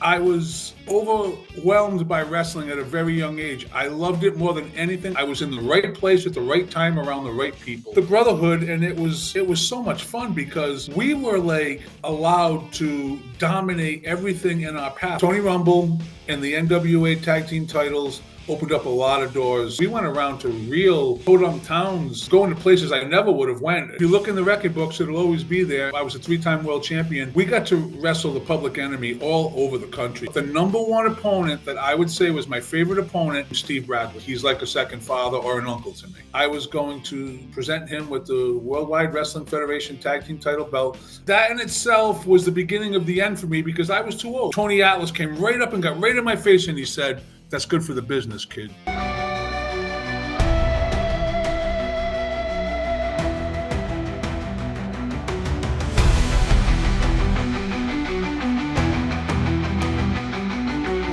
I was overwhelmed by wrestling at a very young age. I loved it more than anything. I was in the right place at the right time around the right people. The Brotherhood, and it was so much fun because we were like allowed to dominate everything in our path. Tony Rumble and the NWA Tag Team titles opened up a lot of doors. We went around to real podunk towns, going to places I never would have went. If you look in the record books, it'll always be there. I was a 3-time world champion. We got to wrestle the Public Enemy all over the country. The number one opponent that I would say was my favorite opponent, Steve Bradley. He's like a second father or an uncle to me. I was going to present him with the Worldwide Wrestling Federation Tag Team title belt. That in itself was the beginning of the end for me because I was too old. Tony Atlas came right up and got right in my face and he said, "That's good for the business, kid."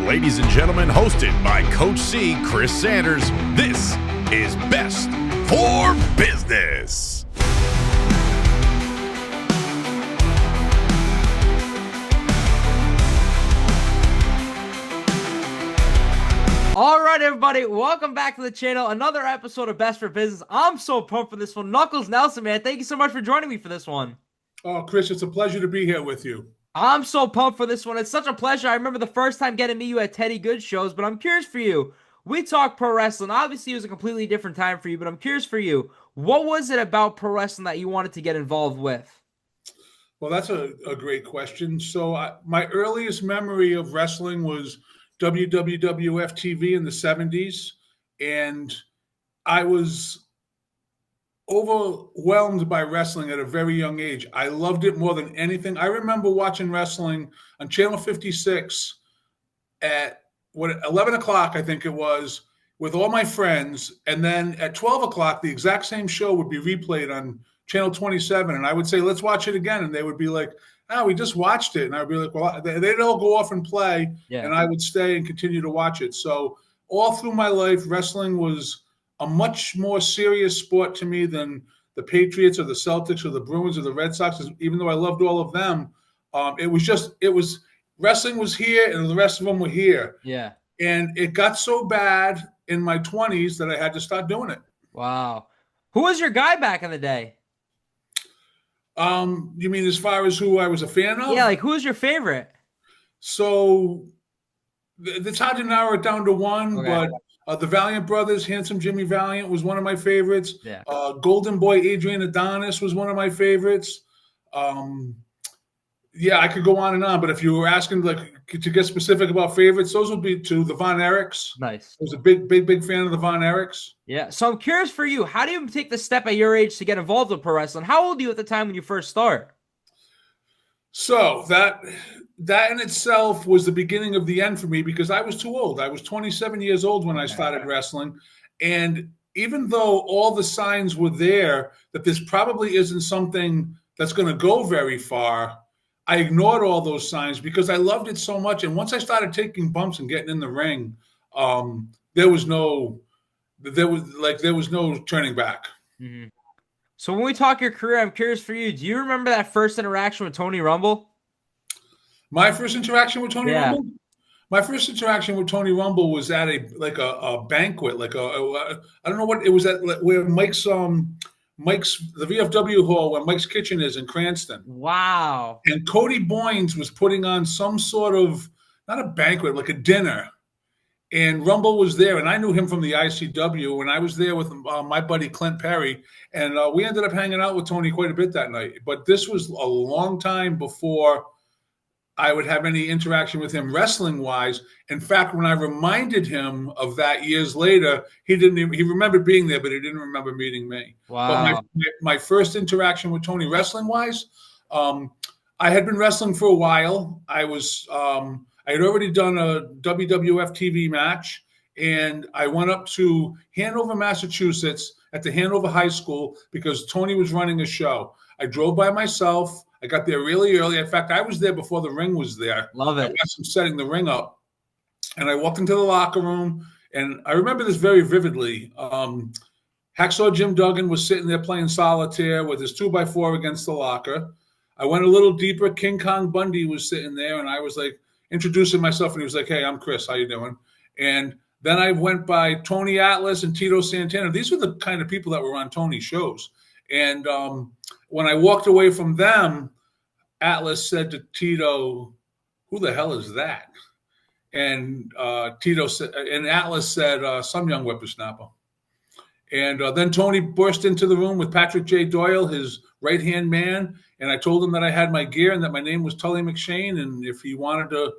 Ladies and gentlemen, hosted by Coach C, Chris Sanders, this is Best for Business. All right, everybody, welcome back to the channel. Another episode of Best for Business. I'm so pumped for this one. Knuckles Nelson, man, thank you so much for joining me for this one. Oh, Chris, it's a pleasure to be here with you. I'm so pumped for this one. It's such a pleasure. I remember the first time getting to meet you at Teddy Good shows, but I'm curious for you. We talk pro wrestling. Obviously, it was a completely different time for you, but I'm curious for you. What was it about pro wrestling that you wanted to get involved with? Well, that's a great question. So my earliest memory of wrestling was WWWF TV in the 70s, and I was overwhelmed by wrestling at a very young age. I loved it more than anything. I remember watching wrestling on Channel 56 at 11 o'clock, I think it was, with all my friends, and then at 12 o'clock, the exact same show would be replayed on Channel 27, and I would say, "Let's watch it again," and they would be like, "Oh, we just watched it." And I'd be like, well, they'd all go off and play, and I would stay and continue to watch it. So all through my life, wrestling was a much more serious sport to me than the Patriots or the Celtics or the Bruins or the Red Sox. Even though I loved all of them, wrestling was here and the rest of them were here. Yeah. And it got so bad in my 20s that I had to start doing it. Wow. Who was your guy back in the day? You mean as far as who I was a fan of? Yeah, like who's your favorite? So it's hard to narrow it down to one, okay. But the Valiant brothers, Handsome Jimmy Valiant was one of my favorites. Yeah. Golden Boy Adrian Adonis was one of my favorites. Yeah, I could go on and on, but if you were asking like to get specific about favorites, those would be the Von Erichs. Nice. I was a big fan of the Von Erichs. Yeah. So I'm curious for you, how do you take the step at your age to get involved with pro wrestling? How old are you at the time when you first start? So that in itself was the beginning of the end for me because I was too old. I was 27 years old when I started wrestling. And even though all the signs were there that this probably isn't something that's going to go very far, I ignored all those signs because I loved it so much. And once I started taking bumps and getting in the ring, there was no turning back. Mm-hmm. So when we talk your career, I'm curious for you. Do you remember that first interaction with Tony Rumble? My first interaction with Tony Rumble? My first interaction with Tony Rumble was at a banquet, I don't know what it was at, where Mike's the VFW hall where Mike's Kitchen is in Cranston. Wow. And Cody Boynes was putting on some sort of, not a banquet, like a dinner. And Rumble was there, and I knew him from the ICW, and I was there with my buddy Clint Perry, and we ended up hanging out with Tony quite a bit that night. But this was a long time before I would have any interaction with him wrestling-wise. In fact, when I reminded him of that years later, he remembered being there, but he didn't remember meeting me. Wow. But my first interaction with Tony wrestling-wise, I had been wrestling for a while. I had already done a WWF TV match, and I went up to Hanover, Massachusetts at the Hanover High School because Tony was running a show. I drove by myself. I got there really early. In fact, I was there before the ring was there. Love it. I was setting the ring up. And I walked into the locker room, and I remember this very vividly. Hacksaw Jim Duggan was sitting there playing solitaire with his 2x4 against the locker. I went a little deeper. King Kong Bundy was sitting there, and I was like, introducing myself, and he was like, "Hey, I'm Chris. How you doing?" And then I went by Tony Atlas and Tito Santana. These were the kind of people that were on Tony's shows. And when I walked away from them, Atlas said to Tito, "Who the hell is that?" And Tito said, and Atlas said, "Some young whippersnapper." And then Tony burst into the room with Patrick J. Doyle, his right-hand man, and I told him that I had my gear and that my name was Tully McShane, and if he wanted to,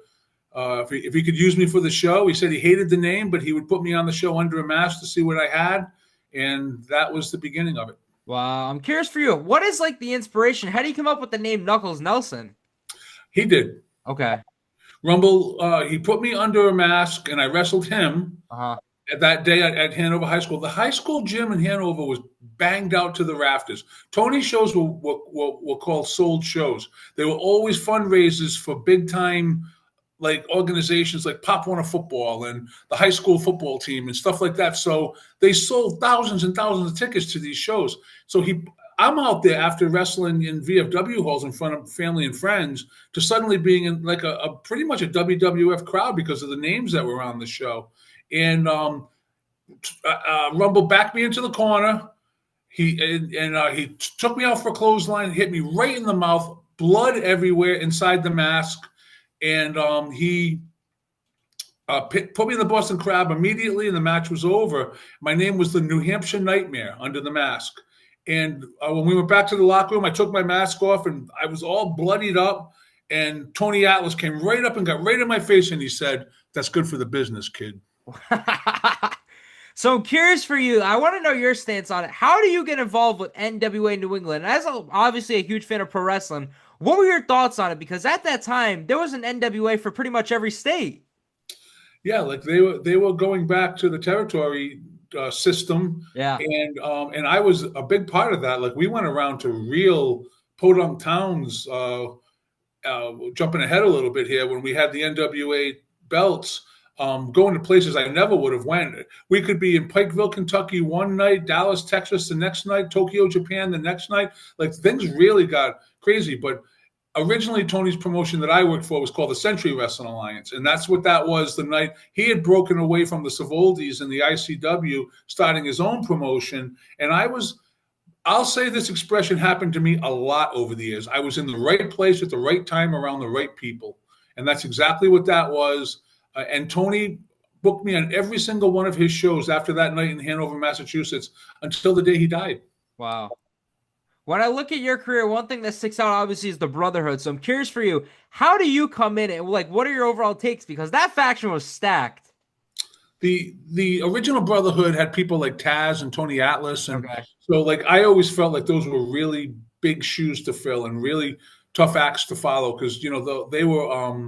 if he could use me for the show, he said he hated the name, but he would put me on the show under a mask to see what I had, and that was the beginning of it. Wow, I'm curious for you. What is like the inspiration? How do you come up with the name Knuckles Nelson? He did. Okay. Rumble, he put me under a mask, and I wrestled him. Uh-huh. That day at Hanover High School. The high school gym in Hanover was banged out to the rafters. Tony's shows were called sold shows. They were always fundraisers for big-time like organizations like Pop Warner Football and the high school football team and stuff like that. So they sold thousands and thousands of tickets to these shows. So I'm out there after wrestling in VFW halls in front of family and friends to suddenly being in like a pretty much a WWF crowd because of the names that were on the show. And Rumble backed me into the corner. He took me out for a clothesline, hit me right in the mouth, blood everywhere inside the mask. And he put me in the Boston Crab immediately, and the match was over. My name was the New Hampshire Nightmare under the mask. And when we went back to the locker room, I took my mask off, and I was all bloodied up. And Tony Atlas came right up and got right in my face, and he said, "That's good for the business, kid." So I'm curious for you. I want to know your stance on it. How do you get involved with NWA New England? As obviously a huge fan of pro wrestling, what were your thoughts on it? Because at that time, there was an NWA for pretty much every state. Yeah, like they were going back to the territory system. Yeah. And I was a big part of that. Like we went around to real podunk towns, jumping ahead a little bit here when we had the NWA belts. Going to places I never would have went. We could be in Pikeville, Kentucky one night, Dallas, Texas the next night, Tokyo, Japan the next night. Like things really got crazy. But originally Tony's promotion that I worked for was called the Century Wrestling Alliance. And that's what that was the night he had broken away from the Savoldis and the ICW, starting his own promotion. And I'll say this expression happened to me a lot over the years. I was in the right place at the right time around the right people. And that's exactly what that was. And Tony booked me on every single one of his shows after that night in Hanover, Massachusetts, until the day he died. Wow. When I look at your career, one thing that sticks out obviously is the Brotherhood. So I'm curious for you, how do you come in and like, what are your overall takes? Because that faction was stacked. The original Brotherhood had people like Taz and Tony Atlas. And so like, I always felt like those were really big shoes to fill and really tough acts to follow. Cause they were,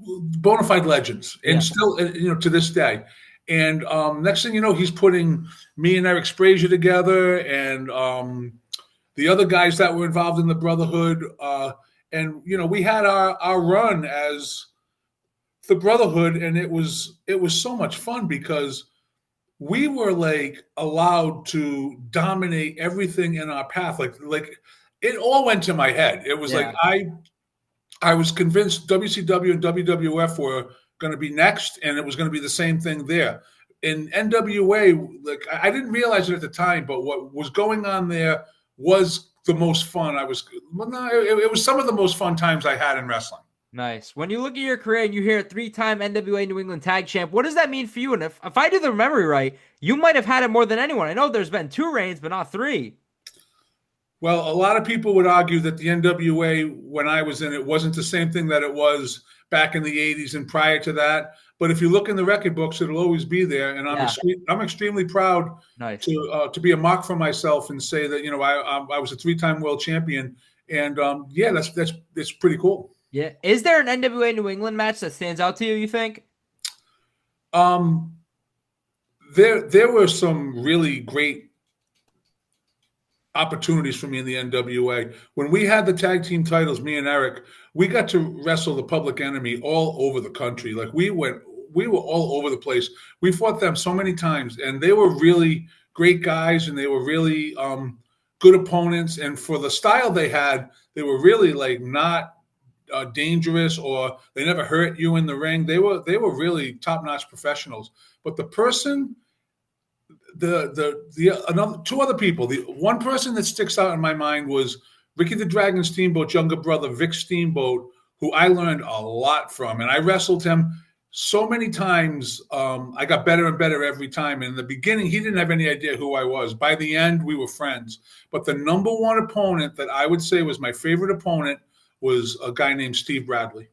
bona fide legends and still, to this day. And next thing you know, he's putting me and Eric Sbraccia together and the other guys that were involved in the Brotherhood. And, we had our run as the Brotherhood, and it was so much fun because we were like allowed to dominate everything in our path. Like it all went to my head. It was like I was convinced WCW and WWF were going to be next, and it was going to be the same thing there. In NWA, like I didn't realize it at the time, but what was going on there was the most fun. It was some of the most fun times I had in wrestling. Nice. When you look at your career and you hear 3-time NWA New England Tag Champ, what does that mean for you? And if I do the memory right, you might have had it more than anyone. I know there's been 2 reigns, but not 3. Well, a lot of people would argue that the NWA, when I was in it, wasn't the same thing that it was back in the 80s and prior to that. But if you look in the record books, it'll always be there. And I'm extremely proud to be a mark for myself and say that, I was a 3-time world champion. And that's pretty cool. Yeah. Is there an NWA New England match that stands out to you, you think? There were some really great opportunities for me in the NWA. When we had the tag team titles, me and Eric, we got to wrestle the Public Enemy all over the country. Like we were all over the place. We fought them so many times, and they were really great guys, and they were really good opponents. And for the style they had, they were really like not dangerous or they never hurt you in the ring. They were really top-notch professionals. But the person, another two other people. The one person that sticks out in my mind was Ricky the Dragon Steamboat's younger brother, Vic Steamboat, who I learned a lot from, and I wrestled him so many times. I got better and better every time. And in the beginning, he didn't have any idea who I was. By the end, we were friends. But the number one opponent that I would say was my favorite opponent was a guy named Steve Bradley.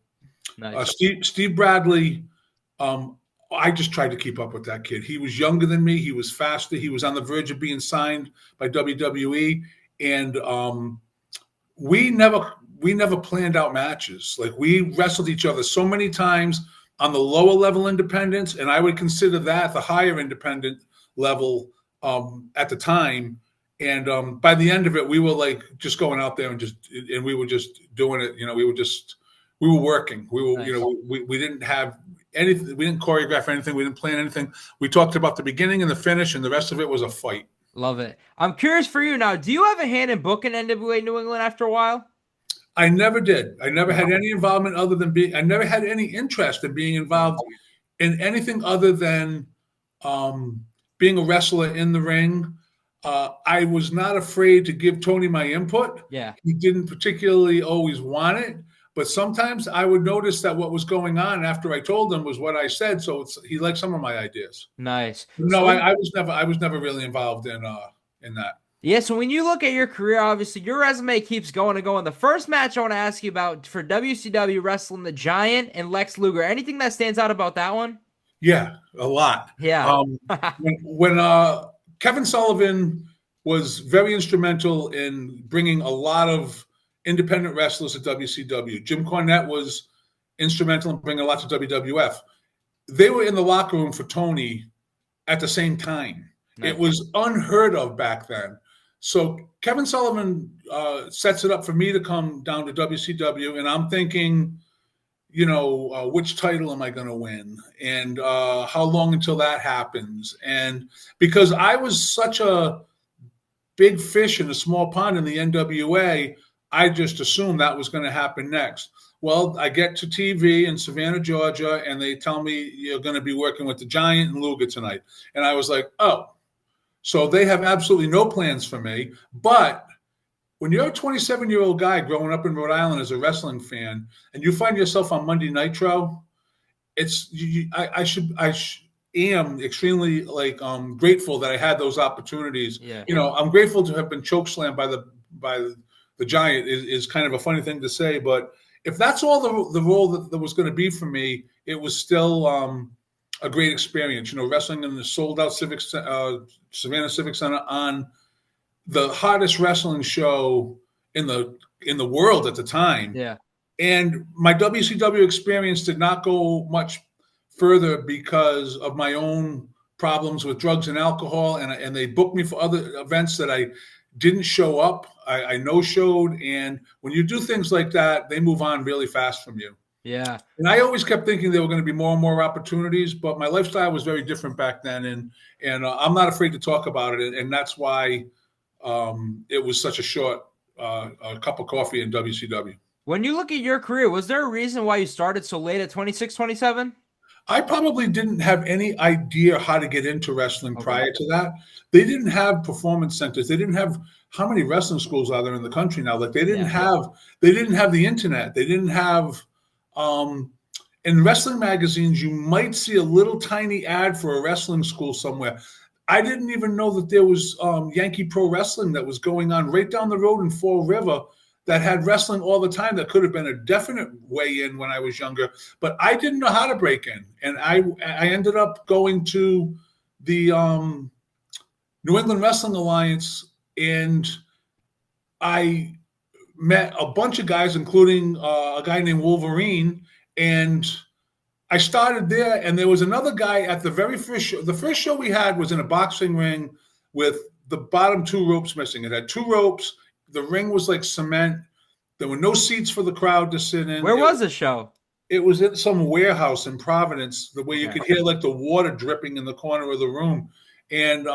Nice. Steve Bradley, I just tried to keep up with that kid. He was younger than me. He was faster. He was on the verge of being signed by WWE. And we never planned out matches. Like, we wrestled each other so many times on the lower level independents, and I would consider that the higher independent level at the time. And by the end of it, we were like just going out there and we were just doing it. We were working. We were, Nice. We didn't have anything. We didn't choreograph anything. We didn't plan anything. We talked about the beginning and the finish, and the rest of it was a fight. Love it. I'm curious for you now. Do you have a hand in booking NWA New England after a while? I never did. I never had any involvement other than I never had any interest in being involved in anything other than being a wrestler in the ring. I was not afraid to give Tony my input. Yeah. He didn't particularly always want it, but sometimes I would notice that what was going on after I told him was what I said. So he liked some of my ideas. Nice. No, I was never really involved in that. Yeah, so when you look at your career, obviously your resume keeps going and going. The first match I want to ask you about for WCW, wrestling the Giant and Lex Luger. Anything that stands out about that one? Yeah, a lot. Yeah. When Kevin Sullivan was very instrumental in bringing a lot of independent wrestlers to WCW. Jim Cornette was instrumental in bringing a lot to WWF. They were in the locker room for Tony at the same time. Nice. It was unheard of back then. So Kevin Sullivan sets it up for me to come down to WCW, and I'm thinking, which title am I going to win? And how long until that happens? And because I was such a big fish in a small pond in the NWA, I just assumed that was going to happen next. Well, I get to TV in Savannah, Georgia, and they tell me you're going to be working with the Giant and Luger tonight. And I was like, oh. So they have absolutely no plans for me. But when you're a 27-year-old guy growing up in Rhode Island as a wrestling fan, and you find yourself on Monday Nitro, I am extremely grateful that I had those opportunities. Yeah. I'm grateful to have been chokeslammed by the Giant. Is kind of a funny thing to say, but if that's all the role that was going to be for me, it was still a great experience. Wrestling in the sold-out Savannah Civic Center on the hottest wrestling show in the world at the time. Yeah. And my WCW experience did not go much further because of my own problems with drugs and alcohol, and they booked me for other events that I didn't show up. I no-showed, and when you do things like that, they move on really fast from you. Yeah. And I always kept thinking there were going to be more and more opportunities, but my lifestyle was very different back then, and I'm not afraid to talk about it, and that's why it was such a short cup of coffee in WCW. When you look at your career, was there a reason why you started so late at 26, 27? I probably didn't have any idea how to get into wrestling prior to that. They didn't have performance centers. They didn't have how many wrestling schools are there in the country now? Like they didn't have the internet. They didn't have in wrestling magazines, you might see a little tiny ad for a wrestling school somewhere. I didn't even know that there was Yankee Pro Wrestling that was going on right down the road in Fall River that had wrestling all the time. That could have been a definite way in when I was younger, but I didn't know how to break in. And I ended up going to the New England Wrestling Alliance, and I met a bunch of guys, including a guy named Wolverine, and I started there, and there was another guy at the very first show. The first show we had was in a boxing ring with the bottom two ropes missing. It had two ropes. The ring was like cement. There were no seats for the crowd to sit in. Where was the show? It was at some warehouse in Providence, the way you could hear like the water dripping in the corner of the room. And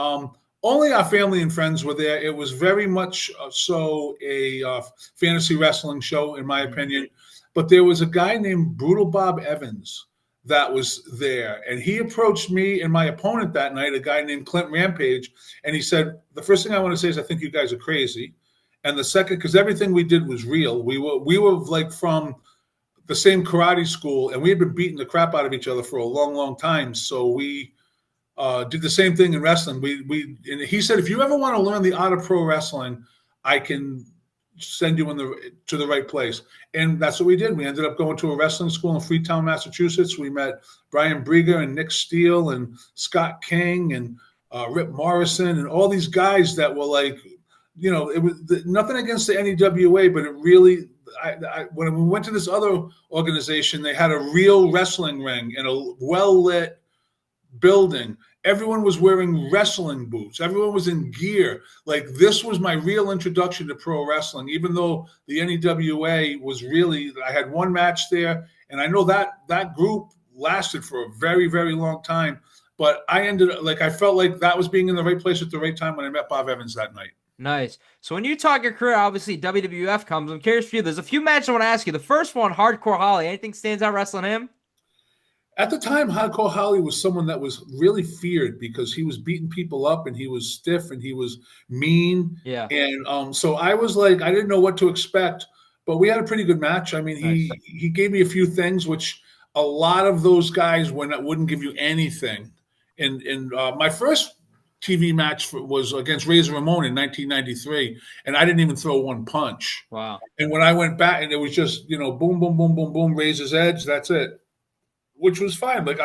only our family and friends were there. It was very much so a fantasy wrestling show, in my opinion. but there was a guy named Brutal Bob Evans that was there. And he approached me and my opponent that night, a guy named Clint Rampage. And he said, the first thing I want to say is I think you guys are crazy. And the second, because everything we did was real. We were like from the same karate school, and we had been beating the crap out of each other for a long, long time. So we did the same thing in wrestling. And he said, if you ever want to learn the art of pro wrestling, I can send you to the right place. And that's what we did. We ended up going to a wrestling school in Freetown, Massachusetts. We met Brian Brieger and Nick Steele and Scott King and Rip Morrison and all these guys that were like, you know, it was nothing against the NWA, but it really, when we went to this other organization, they had a real wrestling ring in a well-lit building. Everyone was wearing wrestling boots. Everyone was in gear. Like, this was my real introduction to pro wrestling, even though the NWA was really, I had one match there, and I know that group lasted for a very, very long time. But I felt like that was being in the right place at the right time when I met Bob Evans that night. Nice. So when you talk your career, obviously WWF comes. I'm curious for you. There's a few matches I want to ask you. The first one, Hardcore Holly. Anything stands out wrestling him? At the time, Hardcore Holly was someone that was really feared because he was beating people up and he was stiff and he was mean. Yeah. And so I was like, I didn't know what to expect, but we had a pretty good match. I mean, he gave me a few things, which a lot of those guys wouldn't give you anything. And my first TV match was against Razor Ramon in 1993, and I didn't even throw one punch. Wow. And when I went back, and it was just, you know, boom, boom, boom, boom, boom, Razor's edge, that's it. Which was fine. Like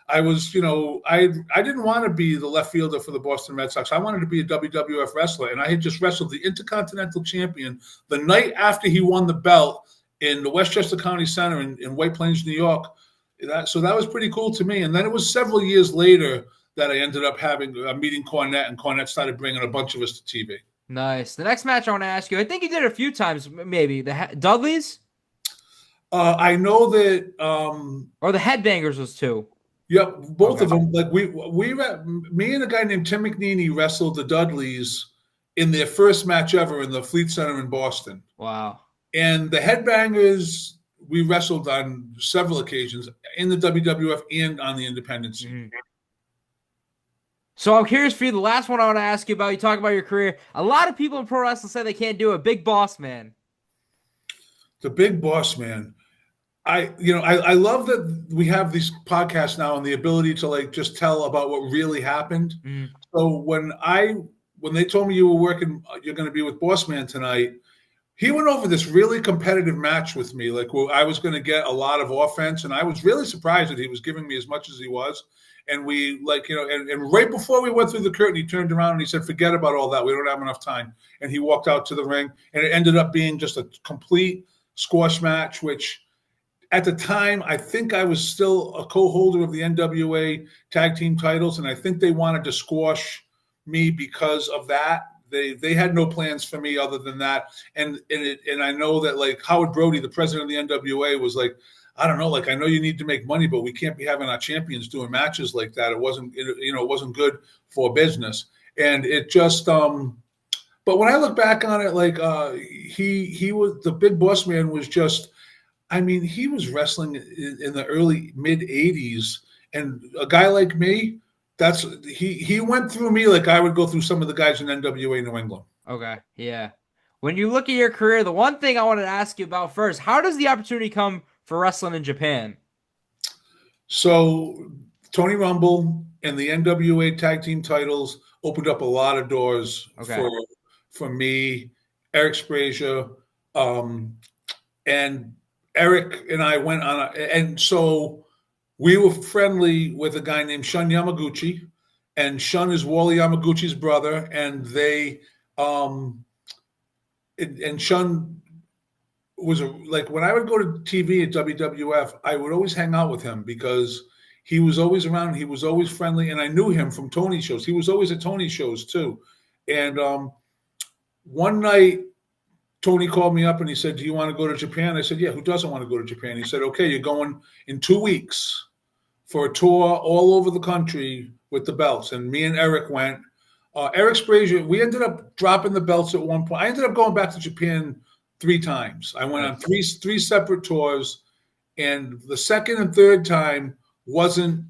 I was, you know, I didn't want to be the left fielder for the Boston Red Sox. I wanted to be a WWF wrestler, and I had just wrestled the Intercontinental Champion the night after he won the belt in the Westchester County Center in White Plains, New York. So that was pretty cool to me. And then it was several years later that I ended up meeting Cornette, and Cornette started bringing a bunch of us to TV. Nice. The next match I want to ask you, I think you did it a few times, maybe the Dudleys. I know that, or the Headbangers was too. Yep, both of them. Like me and a guy named Tim McNeely wrestled the Dudleys in their first match ever in the Fleet Center in Boston. Wow. And the Headbangers we wrestled on several occasions in the WWF and on the independent scene. Mm-hmm. So I'm curious for you. The last one I want to ask you about. You talk about your career. A lot of people in pro wrestling say they can't do it. Big Boss Man. The Big Boss Man. I love that we have these podcasts now and the ability to like just tell about what really happened. Mm. So when they told me you're going to be with Boss Man tonight, he went over this really competitive match with me. Like, well, I was going to get a lot of offense, and I was really surprised that he was giving me as much as he was. And we and right before we went through the curtain, he turned around and he said, forget about all that. We don't have enough time. And he walked out to the ring, and it ended up being just a complete squash match, which at the time, I think I was still a co-holder of the NWA Tag Team titles, and I think they wanted to squash me because of that. They had no plans for me other than that. And I know that like Howard Brody, the president of the NWA, was like, I don't know, like I know you need to make money, but we can't be having our champions doing matches like that. It wasn't good for business. And it just but when I look back on it, like he was the Big Boss Man was just, I mean, he was wrestling in the early mid 80s, and a guy like me, he went through me like I would go through some of the guys in NWA New England. Okay, yeah. When you look at your career, the one thing I wanted to ask you about first, how does the opportunity come for wrestling in Japan? So Tony Rumble and the NWA Tag Team titles opened up a lot of doors for me, Eric Sbraccia, and Eric and I went on and so we were friendly with a guy named Shun Yamaguchi, and Shun is Wally Yamaguchi's brother, and they and Shun was like when I would go to TV at WWF, I would always hang out with him because he was always around. He was always friendly, and I knew him from Tony shows. He was always at Tony shows too. And one night, Tony called me up and he said, do you want to go to Japan? I said, yeah, who doesn't want to go to Japan? He said, okay, you're going in 2 weeks for a tour all over the country with the belts. And me and Eric went. Eric Sbraccia, we ended up dropping the belts at one point. I ended up going back to Japan 3 times. I went on three separate tours, and the second and third time wasn't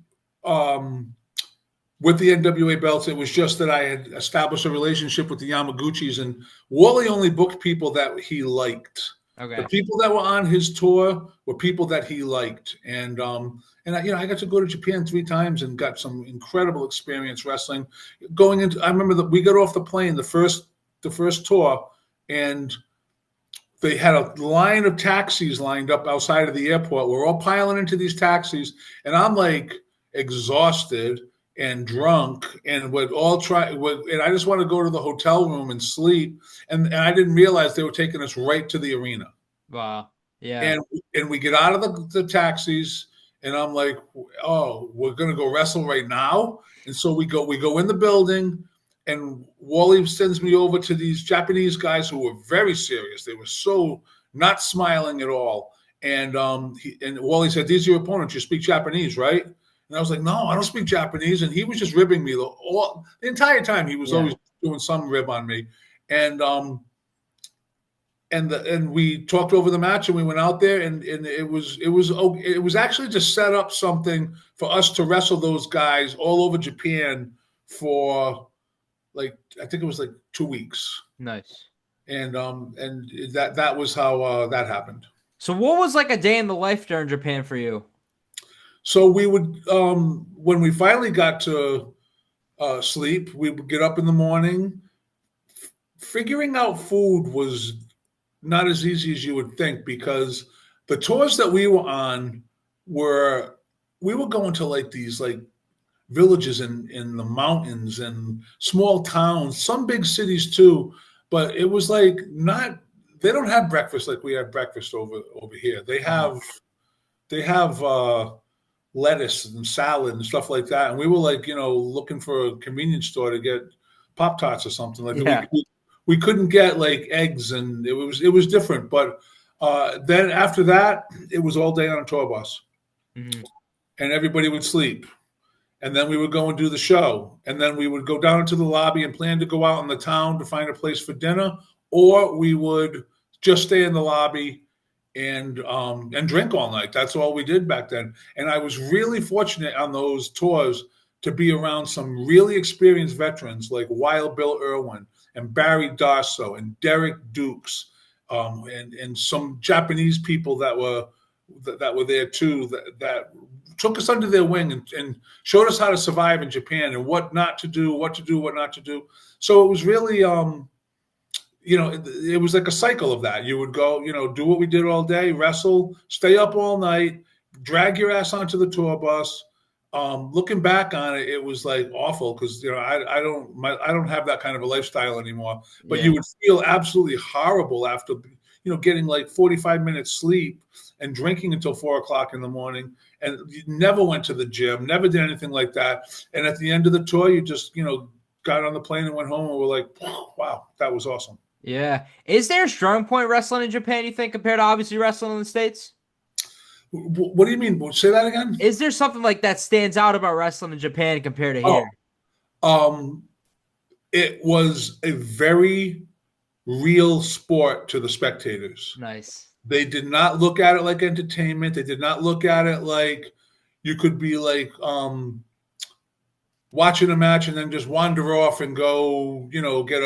with the NWA belts. It was just that I had established a relationship with the Yamaguchis, and Wally only booked people that he liked. Okay. The people that were on his tour were people that he liked, and I got to go to Japan 3 times and got some incredible experience wrestling. I remember that we got off the plane the first tour, and they had a line of taxis lined up outside of the airport. We're all piling into these taxis, and I'm like exhausted and drunk, and and I just want to go to the hotel room and sleep. And I didn't realize they were taking us right to the arena. Wow. Yeah. And we get out of the taxis, and I'm like, oh, we're gonna go wrestle right now. And so we go in the building, and Wally sends me over to these Japanese guys who were very serious. They were so not smiling at all. And Wally said, "These are your opponents. You speak Japanese, right?" And I was like, "No, I don't speak Japanese." And he was just ribbing me the entire time. He was always doing some rib on me. And we talked over the match, and we went out there, and it was actually to set up something for us to wrestle those guys all over Japan for I think it was 2 weeks. Nice. And that was how that happened. So what was like a day in the life during Japan for you? So we would, when we finally got to sleep, we would get up in the morning. Figuring out food was not as easy as you would think, because the tours that we were on we were going to these villages in the mountains and small towns, some big cities too, but it was they don't have breakfast like we have breakfast over here. They have lettuce and salad and stuff like that. And we were looking for a convenience store to get Pop-Tarts or something we couldn't get eggs, and it was different. But then after that, it was all day on a tour bus, and everybody would sleep. And then we would go and do the show. And then we would go down into the lobby and plan to go out in the town to find a place for dinner, or we would just stay in the lobby and drink all night. That's all we did back then. And I was really fortunate on those tours to be around some really experienced veterans like Wild Bill Irwin and Barry Darso and Derek Dukes, and some Japanese people that were there too, that took us under their wing and showed us how to survive in Japan and what not to do, what not to do. So it was really, it was like a cycle of that. You would go, do what we did all day, wrestle, stay up all night, drag your ass onto the tour bus. Looking back on it, it was awful, because I don't have that kind of a lifestyle anymore. But you would feel absolutely horrible after getting 45 minutes sleep and drinking until 4 o'clock in the morning, and you never went to the gym, never did anything like that. And at the end of the tour, you just got on the plane and went home, and were like, wow, that was awesome. Yeah. Is there strong point wrestling in Japan, you think, compared to obviously wrestling in the States? What do you mean? Say that again? Is there something that stands out about wrestling in Japan compared to here? It was a very real sport to the spectators. Nice. They did not look at it like entertainment. They did not look at it like you could be watching a match and then just wander off and go, get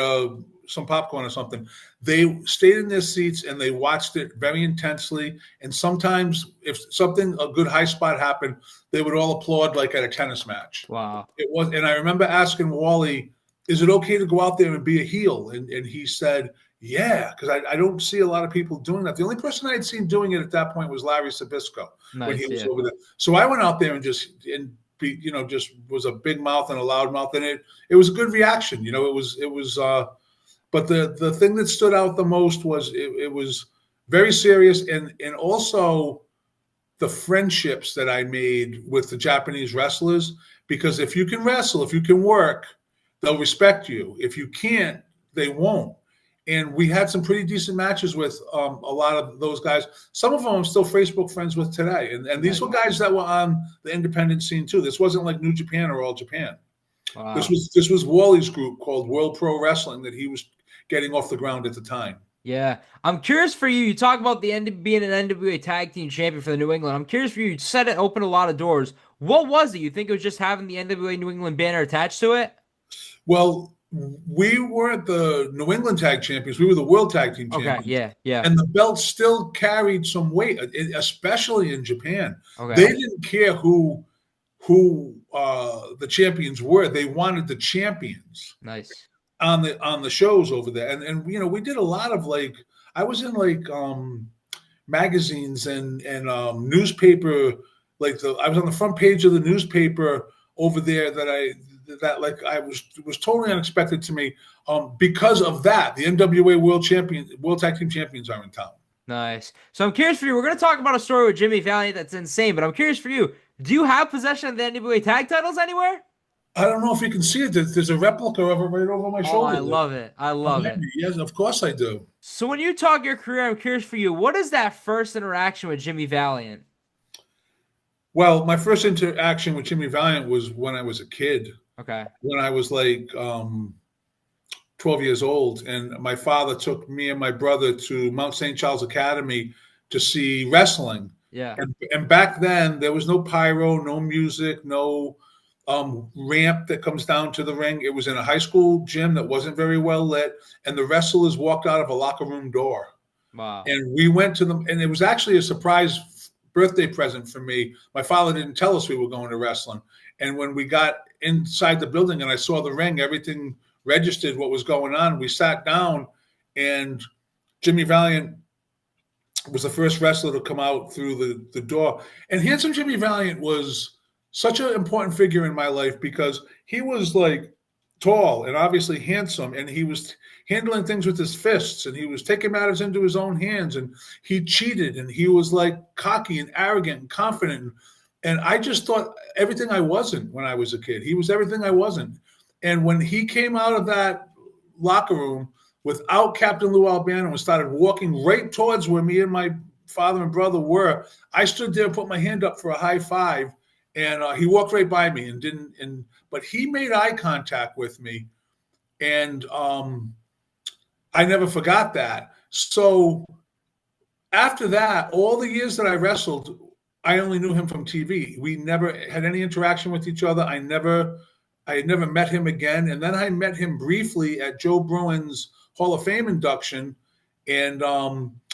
some popcorn or something. They stayed in their seats and they watched it very intensely. And sometimes if a good high spot happened, they would all applaud at a tennis match. Wow. It was, and I remember asking Wally, is it okay to go out there and be a heel? And he said, yeah, because I don't see a lot of people doing that. The only person I had seen doing it at that point was Larry Sabisco when he was over there. So I went out there and just was a big mouth and a loud mouth, and it was a good reaction. It was. But the thing that stood out the most was it was very serious, and also the friendships that I made with the Japanese wrestlers. Because if you can wrestle, if you can work, they'll respect you. If you can't, they won't. And we had some pretty decent matches with a lot of those guys. Some of them I'm still Facebook friends with today. And these were guys that were on the independent scene too. This wasn't like New Japan or All Japan. Wow. This was Wally's group called World Pro Wrestling that he was getting off the ground at the time. Yeah. I'm curious for you. You talk about the end being an NWA Tag Team Champion for the New England. I'm curious for you. You said it opened a lot of doors. What was it? You think it was just having the NWA New England banner attached to it? Well, we weren't the New England Tag Champions. We were the World Tag Team Okay. Champions. Yeah. Yeah. And the belt still carried some weight, especially in Japan. Okay. They didn't care who the champions were. They wanted the champions Nice. on the shows over there. And we did a lot of I was in magazines and newspaper, I was on the front page of the newspaper over there it was totally unexpected to me because of that. The NWA World Tag Team Champions are in town. Nice. So I'm curious for you. We're going to talk about a story with Jimmy Valiant that's insane, but I'm curious for you. Do you have possession of the NWA tag titles anywhere? I don't know if you can see it. There's a replica of it right over my shoulder. I love it. I love it. Yes, of course I do. So when you talk your career, I'm curious for you. What is that first interaction with Jimmy Valiant? Well, my first interaction with Jimmy Valiant was when I was a kid. Okay. When I was 12 years old, and my father took me and my brother to Mount St. Charles Academy to see wrestling. Yeah. And back then there was no pyro, no music, no ramp that comes down to the ring. It was in a high school gym that wasn't very well lit, and the wrestlers walked out of a locker room door. Wow. And we went to them, and it was actually a surprise birthday present for me. My father didn't tell us we were going to wrestling. And when we got inside the building and I saw the ring, everything registered what was going on. We sat down, and Jimmy Valiant was the first wrestler to come out through the door. And Handsome Jimmy Valiant was such an important figure in my life because he was tall and obviously handsome, and he was handling things with his fists, and he was taking matters into his own hands, and he cheated, and he was cocky and arrogant and confident. And I just thought everything I wasn't when I was a kid. He was everything I wasn't. And when he came out of that locker room without Captain Lou Albano and started walking right towards where me and my father and brother were, I stood there and put my hand up for a high five, and he walked right by me and didn't. But he made eye contact with me, and I never forgot that. So after that, all the years that I wrestled, I only knew him from TV. We never had any interaction with each other. I had never met him again. And then I met him briefly at Joe Bruin's Hall of Fame induction. And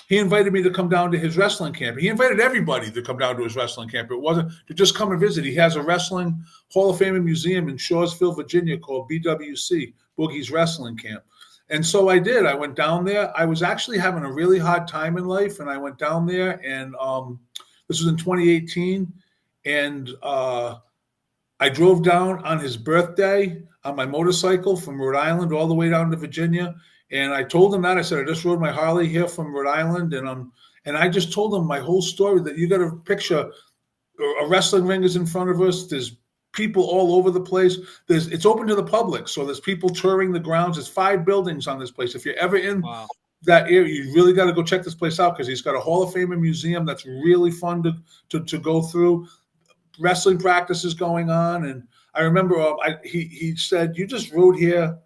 he invited me to come down to his wrestling camp. He invited everybody to come down to his wrestling camp. It wasn't to just come and visit. He has a wrestling Hall of Fame and museum in Shawsville, Virginia called BWC, Boogie's Wrestling Camp. And so I did. I went down there. I was actually having a really hard time in life. And I went down there, and this was in 2018. And I drove down on his birthday on my motorcycle from Rhode Island all the way down to Virginia. And I told him that. I said, I just rode my Harley here from Rhode Island. And I just told him my whole story, that you got to picture a wrestling ring is in front of us. There's people all over the place. It's open to the public. So there's people touring the grounds. There's 5 buildings on this place. If you're ever in that area, you really got to go check this place out, because he's got a Hall of Fame and museum that's really fun to go through. Wrestling practices going on. And I remember he said, you just rode here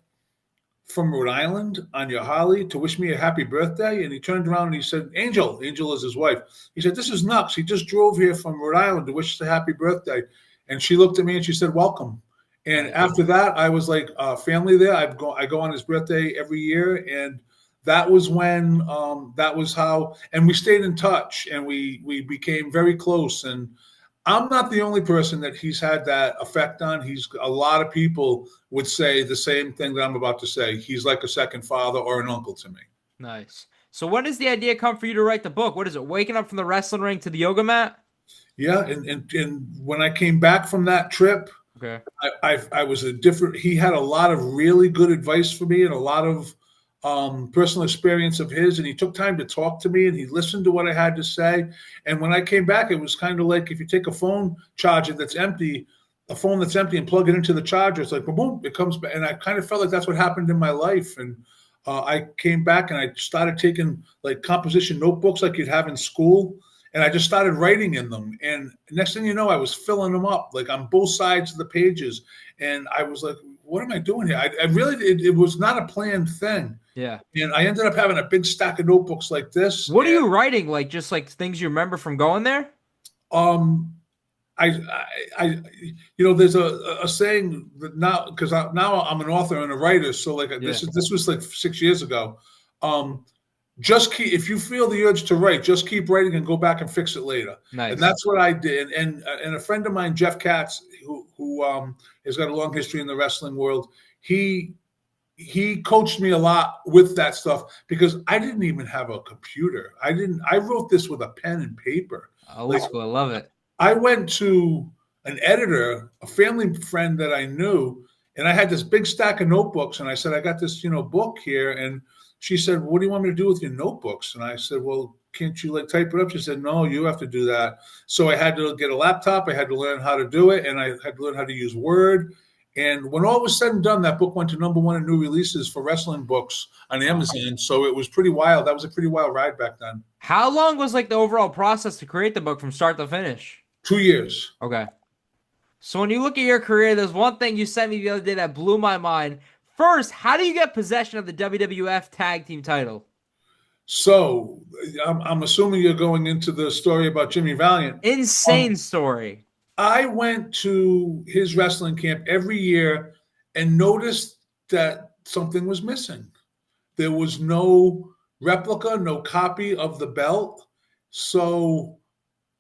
from Rhode Island on your Harley to wish me a happy birthday? And he turned around and he said, Angel is his wife. He said, this is nuts. He just drove here from Rhode Island to wish us a happy birthday. And she looked at me and she said, welcome. And after that, I was like family there. I go on his birthday every year. And that was when, that was how, and we stayed in touch, and we became very close. And I'm not the only person that he's had that effect on. A lot of people would say the same thing that I'm about to say. He's like a second father or an uncle to me. Nice. So when does the idea come for you to write the book? What is it? Waking up from the wrestling ring to the yoga mat? Yeah. And when I came back from that trip, okay, I was he had a lot of really good advice for me, and a lot of personal experience of his, and he took time to talk to me, and he listened to what I had to say. And when I came back, it was kind of like if you take a phone charger that's empty, and plug it into the charger, it's like boom, it comes back. And I kind of felt like that's what happened in my life. And I came back and I started taking composition notebooks like you'd have in school, and I just started writing in them. And next thing you know, I was filling them up on both sides of the pages. And I was like, what am I doing here? I really, it was not a planned thing. Yeah. And I ended up having a big stack of notebooks like this. What are you writing? Like just like things you remember from going there? I there's a saying that now, because now I'm an author and a writer. So like this was like 6 years ago. Just keep, if you feel the urge to write, just keep writing and go back and fix it later. Nice. And that's what I did. And a friend of mine, Jeff Katz, who has got a long history in the wrestling world, he coached me a lot with that stuff because I didn't even have a computer. I wrote this with a pen and paper. Old school. I love it. I went to an editor, a family friend that I knew, and I had this big stack of notebooks. And I said, I got this, book here. And she said, what do you want me to do with your notebooks? And I said, well, can't you like type it up? She said, no, you have to do that. So I had to get a laptop. I had to learn how to do it. And I had to learn how to use Word. And when all was said and done, that book went to #1 in new releases for wrestling books on Amazon. So it was pretty wild. That was a pretty wild ride back then. How long was like the overall process to create the book from start to finish? 2 years. Okay. So when you look at your career, there's one thing you sent me the other day that blew my mind. First, how do you get possession of the WWF Tag Team title? So I'm assuming you're going into the story about Jimmy Valiant. Insane story. I went to his wrestling camp every year and noticed that something was missing. There was no replica, no copy of the belt. So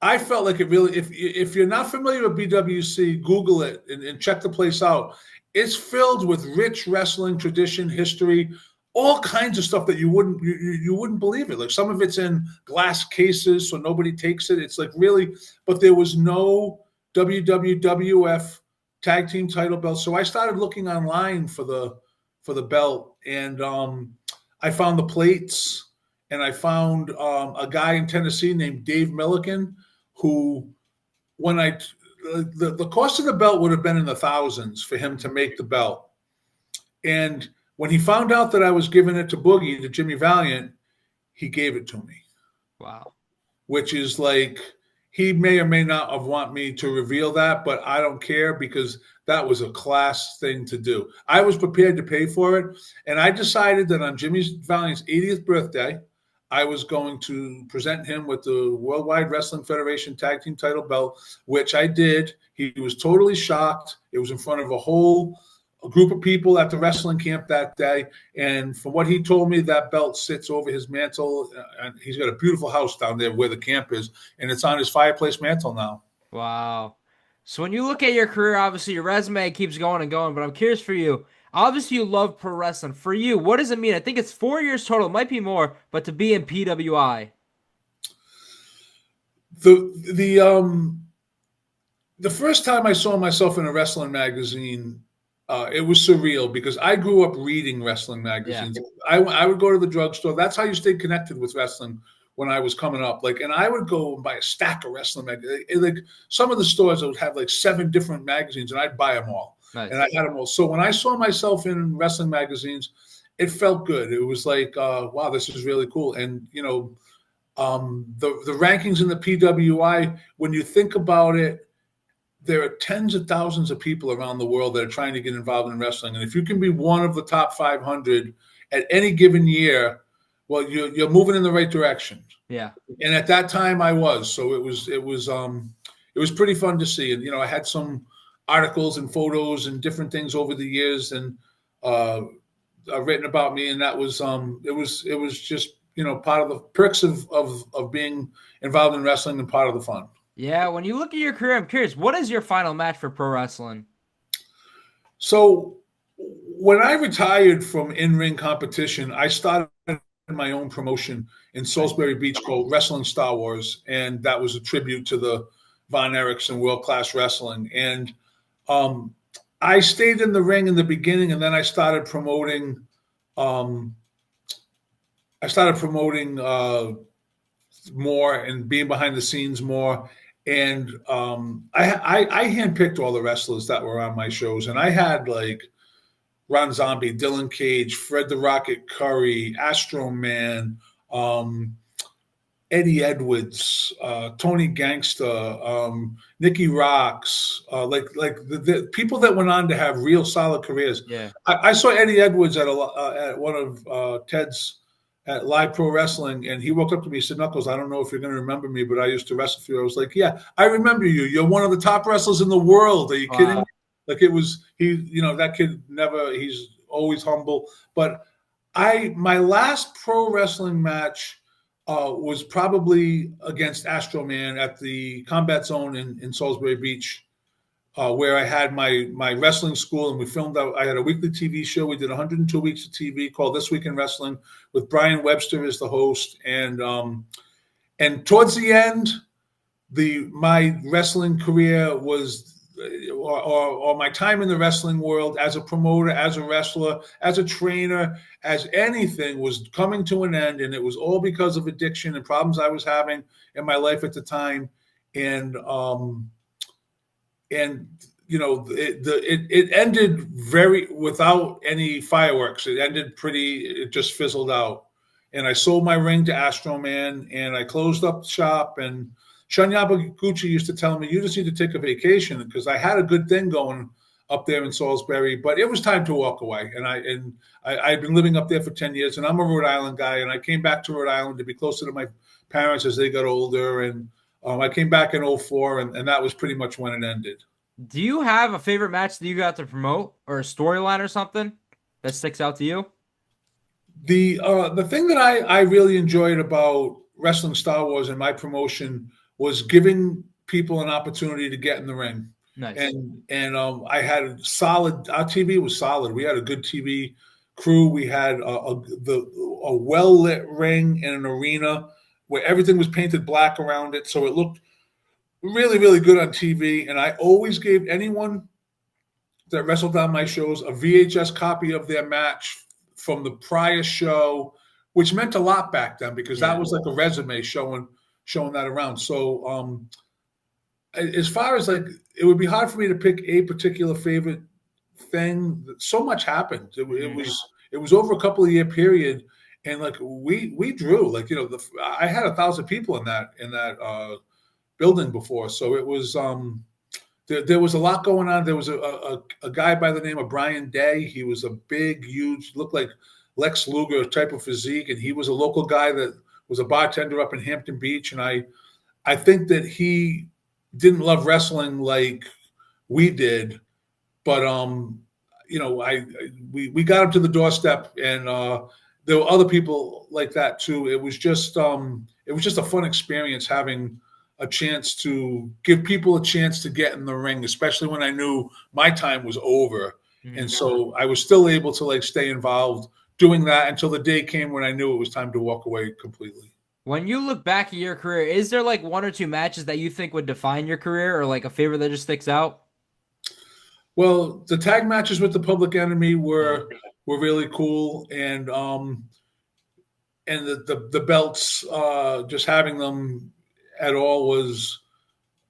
I felt like it really, if you're not familiar with BWC, Google it and check the place out. It's filled with rich wrestling tradition, history, all kinds of stuff that you wouldn't believe it. Like some of it's in glass cases, so nobody takes it. It's like really, but there was no WWWF tag team title belt. So I started looking online for the belt, and I found the plates, and I found a guy in Tennessee named Dave Milliken, who when the cost of the belt would have been in the thousands for him to make the belt. And when he found out that I was giving it to Boogie, to Jimmy Valiant, he gave it to me. Wow. Which is like, he may or may not have want me to reveal that, but I don't care because that was a class thing to do. I was prepared to pay for it. And I decided that on Jimmy Valiant's 80th birthday, I was going to present him with the Worldwide Wrestling Federation Tag Team title belt, which I did. He was totally shocked. It was in front of a group of people at the wrestling camp that day. And from what he told me, that belt sits over his mantle. And he's got a beautiful house down there where the camp is. And it's on his fireplace mantle now. Wow. So when you look at your career, obviously your resume keeps going and going, but I'm curious for you. Obviously, you love pro wrestling. For you, what does it mean? I think it's 4 years total. It might be more, but to be in PWI. The first time I saw myself in a wrestling magazine, it was surreal because I grew up reading wrestling magazines. Yeah. I would go to the drugstore. That's how you stayed connected with wrestling when I was coming up. And I would go and buy a stack of wrestling magazines. Like some of the stores would have like 7 different magazines, and I'd buy them all. Nice. And I had them all. So when I saw myself in wrestling magazines, it felt good. It was like, wow, this is really cool. And, the rankings in the PWI, when you think about it, there are tens of thousands of people around the world that are trying to get involved in wrestling. And if you can be one of the top 500 at any given year, well, you're moving in the right direction. Yeah. And at that time I was. So it was pretty fun to see. And, I had some articles and photos and different things over the years and written about me. And that was, it was just, part of the perks of being involved in wrestling and part of the fun. Yeah. When you look at your career, I'm curious, what is your final match for pro wrestling? So when I retired from in-ring competition, I started my own promotion in Salisbury Beach called Wrestling Star Wars. And that was a tribute to the Von Erichs and World Class Wrestling. And I stayed in the ring in the beginning, and then I started promoting. More and being behind the scenes more. And I handpicked all the wrestlers that were on my shows, and I had like Ron Zombie, Dylan Cage, Fred the Rocket Curry, Astro Man, Eddie Edwards, Tony Gangsta, Nicky Rocks, like the people that went on to have real solid careers. Yeah. I saw Eddie Edwards at one of Ted's at Live Pro Wrestling, and he walked up to me and said, "Knuckles, I don't know if you're going to remember me, but I used to wrestle for you." I was like, "Yeah, I remember you. You're one of the top wrestlers in the world. Are you kidding me?" Like it was that kid never. He's always humble. But my last pro wrestling match was probably against Astro Man at the Combat Zone in Salisbury Beach, where I had my wrestling school, and we filmed out. I had a weekly TV show. We did 102 weeks of TV called This Week in Wrestling with Brian Webster as the host. And towards the end, my wrestling career was, or my time in the wrestling world as a promoter, as a wrestler, as a trainer, as anything, was coming to an end. And it was all because of addiction and problems I was having in my life at the time. And it ended without any fireworks. It just fizzled out. And I sold my ring to Astro Man, and I closed up shop. And Shun Yamaguchi used to tell me, "You just need to take a vacation," because I had a good thing going up there in Salisbury, but it was time to walk away. And I've been living up there for 10 years, and I'm a Rhode Island guy, and I came back to Rhode Island to be closer to my parents as they got older. And I came back in 2004, and that was pretty much when it ended. Do you have a favorite match that you got to promote, or a storyline or something that sticks out to you? The thing that I really enjoyed about wrestling Star Wars and my promotion was giving people an opportunity to get in the ring. Nice. And I had our TV was solid. We had a good TV crew. We had a well-lit ring in an arena where everything was painted black around it, so it looked really, really good on TV. And I always gave anyone that wrestled on my shows a VHS copy of their match from the prior show, which meant a lot back then, because that was like a resume showing that around. So as far as it would be hard for me to pick a particular favorite thing. So much happened. It was over a couple of year period, and we drew I had 1,000 people in that building before, so it was there was a lot going on. There was a guy by the name of Brian Day. He was a big, huge, looked like Lex Luger type of physique, and he was a local guy that was a bartender up in Hampton Beach. And I think that he didn't love wrestling like we did, but we got him to the doorstep, and there were other people like that too. It was just a fun experience having a chance to give people a chance to get in the ring, especially when I knew my time was over. Mm-hmm. And so I was still able to stay involved doing that until the day came when I knew it was time to walk away completely. When you look back at your career, is there one or two matches that you think would define your career, or a favorite that just sticks out? Well, the tag matches with the Public Enemy were really cool. And the belts, just having them at all was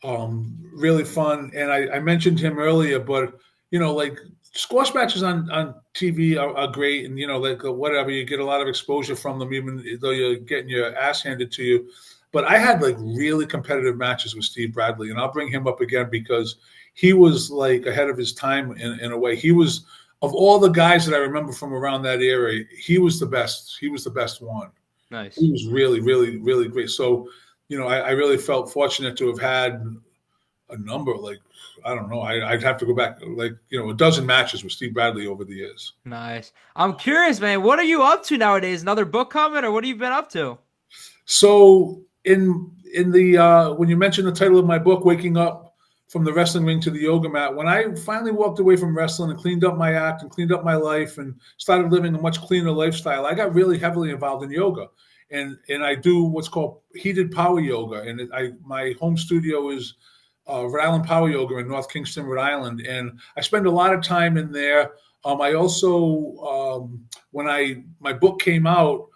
really fun. And I mentioned him earlier, but squash matches on TV are great, and whatever, you get a lot of exposure from them, even though you're getting your ass handed to you. But I had really competitive matches with Steve Bradley, and I'll bring him up again because he was ahead of his time in a way. He was, of all the guys that I remember from around that era, he was the best. He was the best one. Nice. He was really, really, really great. So I really felt fortunate to have had a number, I don't know, I'd have to go back, a dozen matches with Steve Bradley over the years. Nice. I'm curious, man, what are you up to nowadays? Another book coming, or what have you been up to? So in the when you mentioned the title of my book, Waking Up from the Wrestling Ring to the Yoga Mat, when I finally walked away from wrestling and cleaned up my act and cleaned up my life and started living a much cleaner lifestyle, I got really heavily involved in yoga. And I do what's called heated power yoga. And my home studio is Rhode Island Power Yoga in North Kingston, Rhode Island. And I spend a lot of time in there. I also, when my book came out,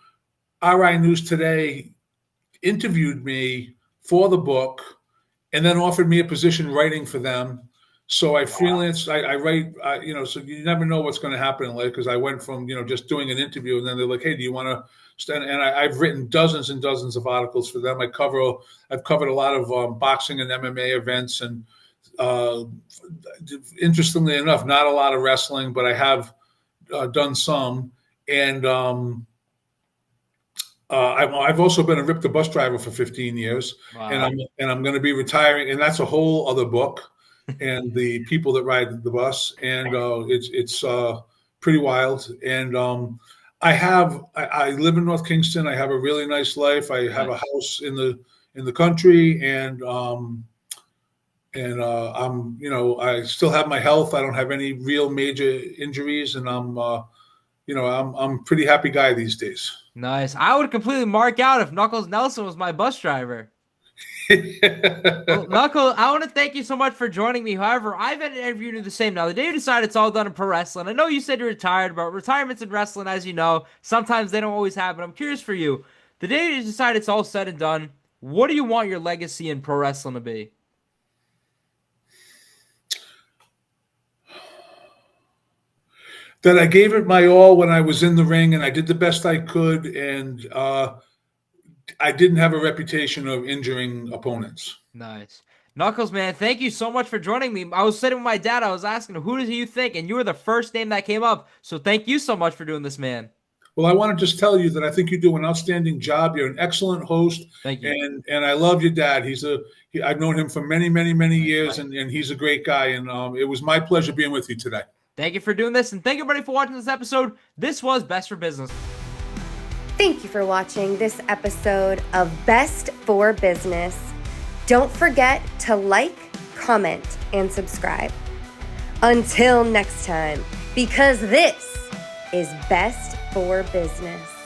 RI News Today interviewed me for the book and then offered me a position writing for them. So I freelance, I write, so you never know what's going to happen in life, because I went from, just doing an interview, and then they're like, hey, do you want to and I've written dozens and dozens of articles for them. I've covered a lot of boxing and MMA events, and interestingly enough, not a lot of wrestling, but I have done some. And I've also been a Rip the Bus driver for 15 years, Wow. and I'm going to be retiring, and that's a whole other book. And the people that ride the bus, and it's pretty wild. And I live in North Kingston. I have a really nice life. I have a house in the country, and I'm I still have my health. I don't have any real major injuries, and I'm a pretty happy guy these days. Nice. I would completely mark out if Knuckles Nelson was my bus driver. Well, Knuckles, I want to thank you so much for joining me. However, I've had an interview to do the same. Now, the day you decide it's all done in pro wrestling, I know you said you're retired, but retirements in wrestling, as you know, sometimes they don't always happen. I'm curious for you. The day you decide it's all said and done, what do you want your legacy in pro wrestling to be? That I gave it my all when I was in the ring, and I did the best I could, and I didn't have a reputation of injuring opponents. Nice. Knuckles, man, thank you so much for joining me. I was sitting with my dad. I was asking him, who do you think? And you were the first name that came up. So thank you so much for doing this, man. Well, I want to just tell you that I think you do an outstanding job. You're an excellent host. Thank you. And I love your dad. I've known him for many, many, many years, and he's a great guy. And it was my pleasure being with you today. Thank you for doing this, and thank you everybody for watching this episode. This was Best for Business. Thank you for watching this episode of Best for Business. Don't forget to like, comment, and subscribe. Until next time, because this is Best for Business.